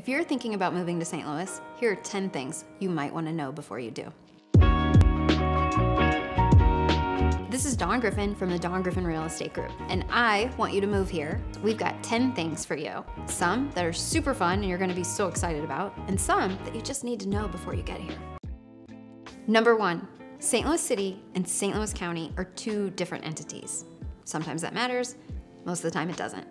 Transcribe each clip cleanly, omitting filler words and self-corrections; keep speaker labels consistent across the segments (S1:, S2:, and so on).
S1: If you're thinking about moving to St. Louis, here are 10 things you might want to know before you do. This is Dawn Griffin from the Dawn Griffin Real Estate Group, and I want you to move here. We've got 10 things for you. Some that are super fun and you're gonna be so excited about, and some that you just need to know before you get here. Number 1, St. Louis City and St. Louis County are two different entities. Sometimes that matters, most of the time it doesn't.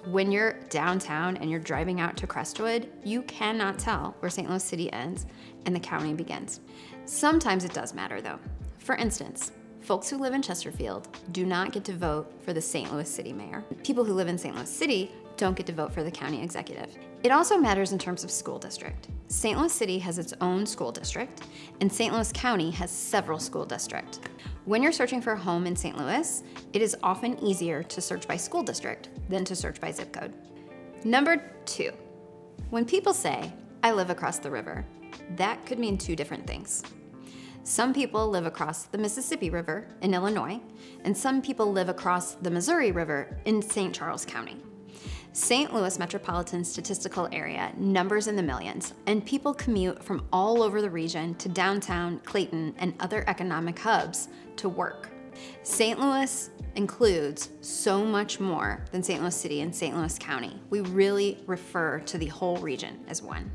S1: When you're downtown and you're driving out to Crestwood, you cannot tell where St. Louis City ends and the county begins. Sometimes it does matter though. For instance, folks who live in Chesterfield do not get to vote for the St. Louis City mayor. People who live in St. Louis City don't get to vote for the county executive. It also matters in terms of school district. St. Louis City has its own school district, and St. Louis County has several school districts. When you're searching for a home in St. Louis, it is often easier to search by school district than to search by zip code. Number 2, when people say, "I live across the river," that could mean two different things. Some people live across the Mississippi River in Illinois, and some people live across the Missouri River in St. Charles County. St. Louis Metropolitan Statistical Area numbers in the millions, and people commute from all over the region to downtown, Clayton, and other economic hubs to work. St. Louis includes so much more than St. Louis City and St. Louis County. We really refer to the whole region as one.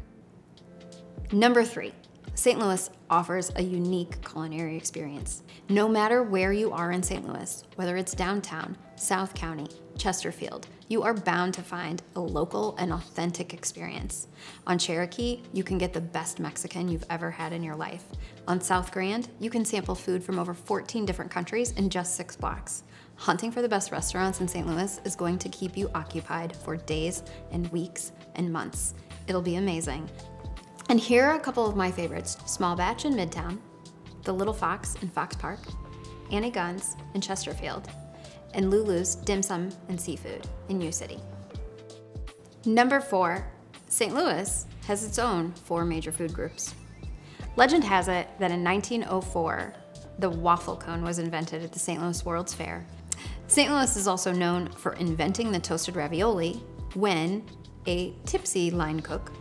S1: Number 3, St. Louis offers a unique culinary experience. No matter where you are in St. Louis, whether it's downtown, South County, Chesterfield, you are bound to find a local and authentic experience. On Cherokee, you can get the best Mexican you've ever had in your life. On South Grand, you can sample food from over 14 different countries in just 6 blocks. Hunting for the best restaurants in St. Louis is going to keep you occupied for days and weeks and months. It'll be amazing. And here are a couple of my favorites: Small Batch in Midtown, The Little Fox in Fox Park, Annie Gunn's in Chesterfield, and Lulu's Dim Sum and Seafood in U City. Number 4, St. Louis has its own 4 major food groups. Legend has it that in 1904, the waffle cone was invented at the St. Louis World's Fair. St. Louis is also known for inventing the toasted ravioli when a tipsy line cook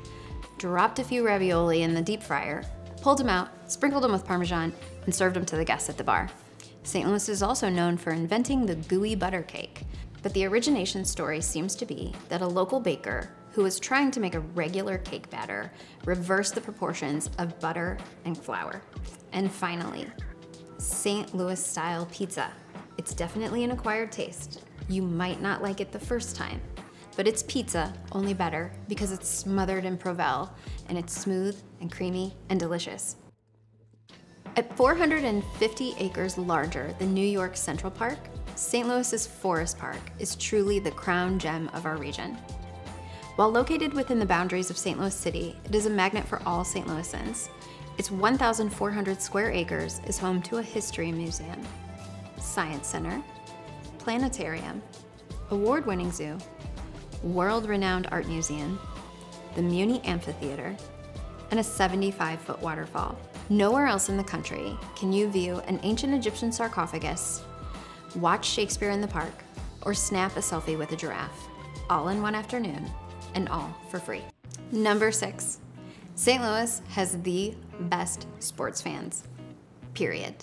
S1: dropped a few ravioli in the deep fryer, pulled them out, sprinkled them with Parmesan, and served them to the guests at the bar. St. Louis is also known for inventing the gooey butter cake, but the origination story seems to be that a local baker who was trying to make a regular cake batter reversed the proportions of butter and flour. And finally, St. Louis style pizza. It's definitely an acquired taste. You might not like it the first time, but it's pizza, only better, because it's smothered in Provel, and it's smooth and creamy and delicious. At 450 acres larger than New York's Central Park, St. Louis's Forest Park is truly the crown gem of our region. While located within the boundaries of St. Louis City, it is a magnet for all St. Louisans. Its 1,400 square acres is home to a history museum, science center, planetarium, award-winning zoo, world-renowned art museum, the Muni Amphitheater, and a 75-foot waterfall. Nowhere else in the country can you view an ancient Egyptian sarcophagus, watch Shakespeare in the park, or snap a selfie with a giraffe, all in one afternoon, and all for free. Number 6, St. Louis has the best sports fans, period.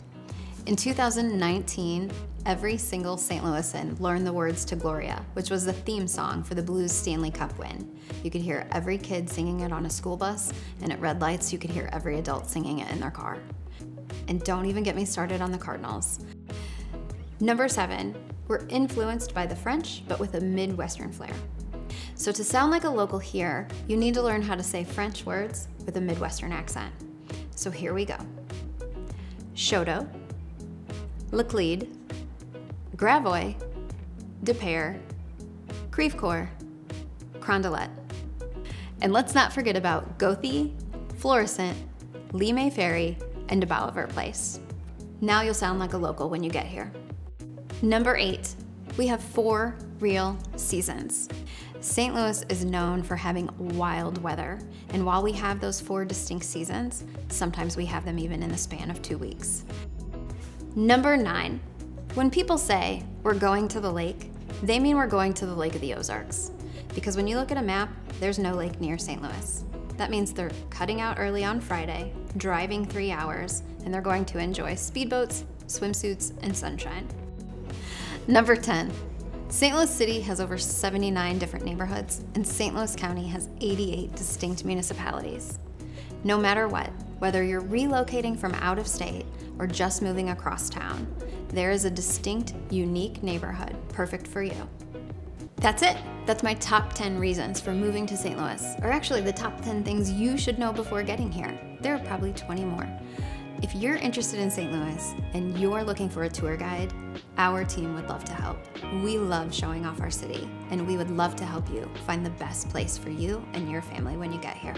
S1: In 2019, every single St. Louisan learned the words to Gloria, which was the theme song for the Blues Stanley Cup win. You could hear every kid singing it on a school bus, and at red lights, you could hear every adult singing it in their car. And don't even get me started on the Cardinals. Number 7, we're influenced by the French, but with a Midwestern flair. So to sound like a local here, you need to learn how to say French words with a Midwestern accent. So here we go. Choteau, Laclede, Gravois, Depere, Crèvecoeur, Crondelet. And let's not forget about Gothy, Florissant, Lee Ferry, and de Bolivar Place. Now you'll sound like a local when you get here. Number 8, we have 4 real seasons. St. Louis is known for having wild weather, and while we have those 4 distinct seasons, sometimes we have them even in the span of 2 weeks. Number 9, when people say we're going to the lake, they mean we're going to the Lake of the Ozarks. Because when you look at a map, there's no lake near St. Louis. That means they're cutting out early on Friday, driving 3 hours, and they're going to enjoy speedboats, swimsuits, and sunshine. Number 10, St. Louis City has over 79 different neighborhoods, and St. Louis County has 88 distinct municipalities. No matter what, whether you're relocating from out of state or just moving across town, there is a distinct, unique neighborhood perfect for you. That's it. That's my top 10 reasons for moving to St. Louis, or actually the top 10 things you should know before getting here. There are probably 20 more. If you're interested in St. Louis and you're looking for a tour guide, our team would love to help. We love showing off our city, and we would love to help you find the best place for you and your family when you get here.